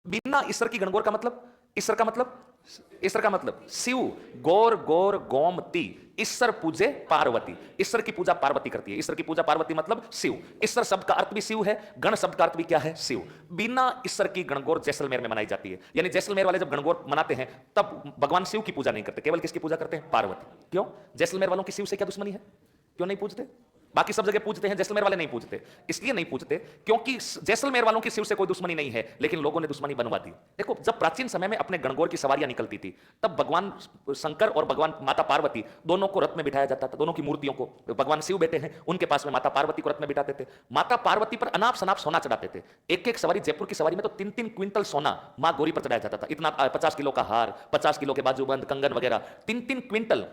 बिना ईश्वर की गणगौर का मतलब, ईश्वर का मतलब, ईश्वर का मतलब शिव गौर गौर गोमती, ईश्वर पूजे पार्वती। ईश्वर की पूजा पार्वती करती है। ईश्वर की पूजा पार्वती मतलब शिव। ईश्वर शब्द का अर्थ भी शिव है, गण शब्द का अर्थ भी क्या है? शिव। बिना ईश्वर की गणगौर जैसलमेर में मनाई जाती है। यानी जैसलमेर वाले जब गणगौर मनाते हैं तब भगवान शिव की पूजा नहीं करते, केवल किसकी पूजा करते हैं? पार्वती। क्यों? जैसलमेर वालों की शिव से क्या दुश्मनी है? क्यों नहीं पूजते? बाकी सब जगह पूजते हैं, जैसलमेर वाले नहीं पूजते। इसलिए नहीं पूजते क्योंकि जैसलमेर वालों की शिव से कोई दुश्मनी नहीं है, लेकिन लोगों ने दुश्मनी बनवा दी। देखो, जब प्राचीन समय में अपने गणगौर की सवारियां निकलती थी, तब भगवान शंकर और भगवान माता पार्वती दोनों को रथ में बिठाया जाता था। दोनों की मूर्तियों को, भगवान शिव बैठे हैं, उनके पास में माता पार्वती को रथ में बिठाते थे। माता पार्वती पर अनाप शनाप सोना चढ़ाते थे। एक एक सवारी, जयपुर की सवारी में तो 3-3 क्विंटल सोना मां गौरी पर चढ़ाया जाता था। इतना 50 किलो का हार, 50 किलो के बाजूबंद, कंगन वगैरह, 3-3 क्विंटल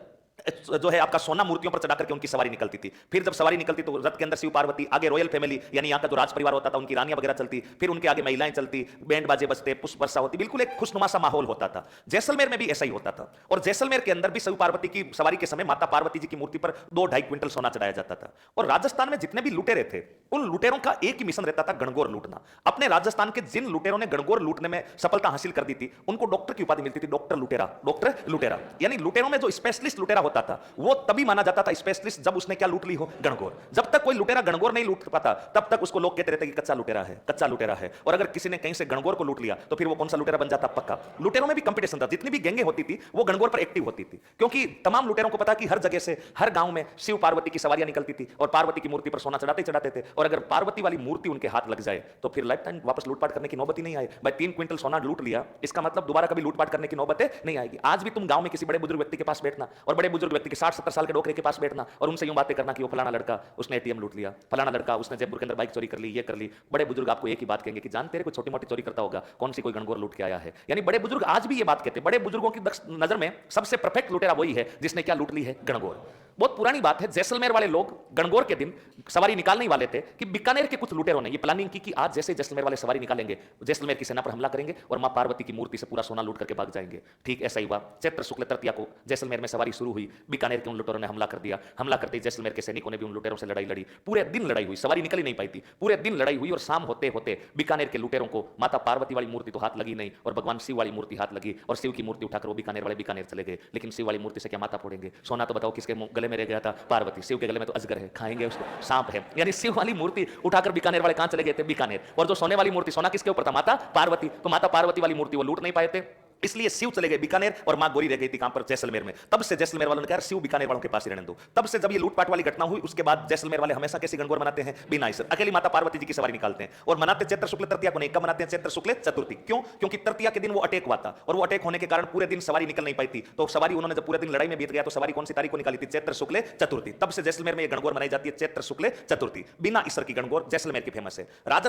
जो है आपका सोना मूर्तियों पर चढ़ा करके उनकी सवारी निकलती थी। फिर जब सवारी निकलती तो रथ के अंदर शिव पार्वती, आगे रॉयल फैमिली यानी यहाँ का जो राज परिवार होता था, उनकी रानियां वगैरह चलती, फिर उनके आगे महिलाएं चलती, बैंड बाजे बजते, पुष्प वर्षा होती, बिल्कुल एक खुशनुमा सा माहौल होता था। जैसलमेर में भी ऐसा ही होता था। और जैसलमेर के अंदर भी शिव पार्वती की सवारी के समय माता पार्वती जी की मूर्ति पर 2-2.5 क्विंटल सोना चढ़ाया जाता था। और राजस्थान में जितने भी लुटेरे थे, उन लुटेरों का एक ही मिशन रहता था, गणगौर लूटना। अपने राजस्थान के जिन लुटेरों ने गणगौर लूटने में सफलता हासिल कर दी थी, उनको डॉक्टर की उपाधि मिलती थी, डॉक्टर लुटेरा। डॉक्टर लुटेरा यानी लुटेरों में जो स्पेशलिस्ट लुटेरा होता था, वो तभी माना जाता था स्पेशलिस्ट जब उसने क्या लूट ली हो? गणगौर। जब तक कोई लुटेरा गणगौर नहीं लूट पाता, तब तक उसको लोग कहते रहते कि कच्चा लुटेरा है, कच्चा लुटेरा है। और अगर किसी ने कहीं से गणगौर को लूट लिया तो फिर वो कौन सा लुटेरा बन जाता? पक्का। लुटेरों में भी कंपटीशन था, जितनी भी गैंगे होती थी वो गणगौर पर एक्टिव होती थी, क्योंकि तमाम लुटेरों को पता कि हर जगह से, हर गांव में शिव पार्वती की सवारियां निकलती थी और पार्वती की मूर्ति पर सोना चढ़ाते चढ़ाते थे। और अगर पार्वती वाली मूर्ति उनके हाथ लग जाए तो फिर लाइफ टाइम वापस लूटपाट करने की नौबत ही नहीं आए। भाई 3 क्विंटल सोना लूट लिया, इसका मतलब दोबारा कभी लूटपाट करने की नौबत नहीं आएगी। आज भी तुम गांव में किसी बड़े बुजुर्ग व्यक्ति के पास बैठना, और बड़े बुजुर्ग व्यक्ति के 60-70 साल के डोकरे के पास बैठना और उनसे यूं बातें करना कि वो फलाना लड़का उसने एटीएम लूट लिया, फलाना लड़का उसने जयपुर के अंदर बाइक चोरी कर ली, ये कर ली। बड़े बुजुर्ग आपको एक ही बात कहेंगे कि जान तेरे को छोटी मोटी चोरी करता होगा, कौन सी कोई गणगौर लूट के आया है। यानी बड़े बुजुर्ग आज भी ये बात कहते हैं। बड़े बुजुर्गों की नजर में सबसे परफेक्ट लुटेरा वही है जिसने क्या लूट ली है? गणगौर। बहुत पुरानी बात है, जैसलमेर वाले लोग गणगौर के दिन सवारी निकालने वाले थे कि बीकानेर के कुछ लुटेरों ने ये प्लानिंग की कि आज जैसे जैसलमेर वाले सवारी निकालेंगे, जैसलमेर की सेना पर हमला करेंगे और मां पार्वती की मूर्ति से पूरा सोना लूट करके भाग जाएंगे। ठीक ऐसा ही हुआ। चैत्र शुक्ल तृतीया को जैसलमेर में सवारी शुरू हुई, बीकानेर के उन लुटेरों ने हमला कर दिया। हमला करते ही जैसलमेर के सैनिकों ने भी उन लुटेरों से लड़ाई लड़ी। पूरे दिन लड़ाई हुई, सवारी निकल ही नहीं पाई थी। पूरे दिन लड़ाई हुई और शाम होते होते बीकानेर के लुटेरों को माता पार्वती वाली मूर्ति तो हाथ लगी नहीं और भगवान शिव वाली मूर्ति हाथ लगी, और शिव की मूर्ति उठाकर वो बीकानेर वाले बीकानेर चले गए। लेकिन शिव वाली मूर्ति से क्या माता फोड़ेंगे? सोना तो बताओ किसके गले में रह गया था? पार्वती। शिव के गले में तो अजगर है, खाएंगे उसको, सांप है। यानी शिव वाली मूर्ति उठाकर बीकानेर वाले कहां चले गए थे? बीकानेर। और जो सोने वाली मूर्ति, सोना किसके ऊपर था? माता पार्वती। तो माता पार्वती वाली मूर्ति वो लूट नहीं पाए थे, इसलिए शिव चले गए बीकानेर और मां गौरी रह गई थी कहां पर? जैसलमेर में। तब से जैसलमेर वालों ने कहा शिव बीकानेर वालों के पास ही रहने दो। तब से जब ये लूटपाट वाली घटना हुई, उसके बाद जैसलमेर वाले हमेशा कैसी गणगौर मनाते हैं? बिना ईश्वर, अकेली माता पार्वती जी की सवारी निकालते हैं और मनाते चैत्र शुक्ल तृतीया को नहीं। कब मनाते हैं? चैत्र शुक्ल चतुर्थी। क्यों? क्योंकि तृतीया के दिन वो अटैक हुआ था और वो अटैक होने के कारण पूरे दिन सवारी निकल नहीं पाई थी। तो सवारी उन्होंने जब पूरे दिन लड़ाई में बीत गया तो सवारी कौन सी तारीख को निकाली थी? चैत्र शुक्ल चतुर्थी। तब से जैसलमेर में ये गणगौर मनाई जाती है, चैत्र शुक्ल चतुर्थी। बिना ईश्वर की गणगौर जैसलमेर की फेमस है। राजस्थान